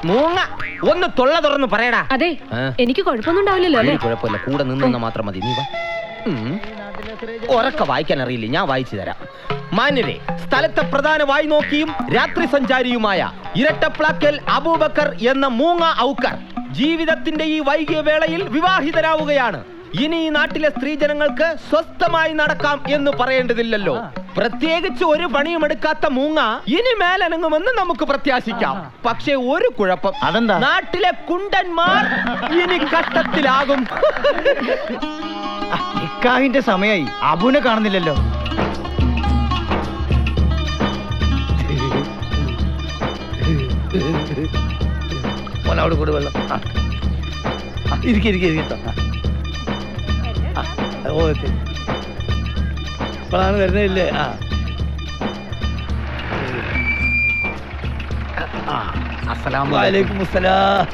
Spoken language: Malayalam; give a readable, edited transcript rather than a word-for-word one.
മൂങ്ങ ഒന്ന് തൊള്ള തുറന്ന് പറയടാ. അതെ, എനിക്ക് കുഴപ്പമൊന്നും ഉണ്ടാവില്ലല്ലോ അല്ലേ? കുഴപ്പമില്ല, കൂടെ നിന്ന മാത്രം മതി. നീ വാ. ഉറക്കെ വായിക്കാൻ അറിയില്ല, ഞാൻ വായിച്ചു തരാം. മാന്യരെ, സ്ഥലത്തെ പ്രധാന വായി നോക്കിയും രാത്രി സഞ്ചാരിയുമായ ഇരട്ടപ്ലാക്കൽ അബൂബക്കർ എന്ന മൂങ്ങ ഔക്കർ ജീവിതത്തിന്റെ ഈ വൈകിയ വേളയിൽ വിവാഹിതരാവുകയാണ്. ഇനി ഈ നാട്ടിലെ സ്ത്രീജനങ്ങൾക്ക് സ്വസ്ഥമായി നടക്കാം എന്ന് പറയേണ്ടതില്ലല്ലോ. പ്രത്യേകിച്ച് ഒരു പണിയും എടുക്കാത്ത മൂങ്ങ ഇനി മേലനങ്ങുമെന്ന് നമുക്ക് പ്രത്യാശിക്കാം. പക്ഷേ ഒരു കുഴപ്പം, അതെന്താ? നാട്ടിലെ കുണ്ടന്മാർ ഇനി കഷ്ടത്തിലാകും. നിക്കാഹിന്റെ സമയായി, അബുനെ കാണുന്നില്ലല്ലോ. മോനവിടെ കൂടെ വെള്ളം. ഇരിക്കട്ടോ. ഇപ്പോഴാണ് വരുന്നില്ലേ? അസ്സലാമു വലൈക്കും അസ്സലാം.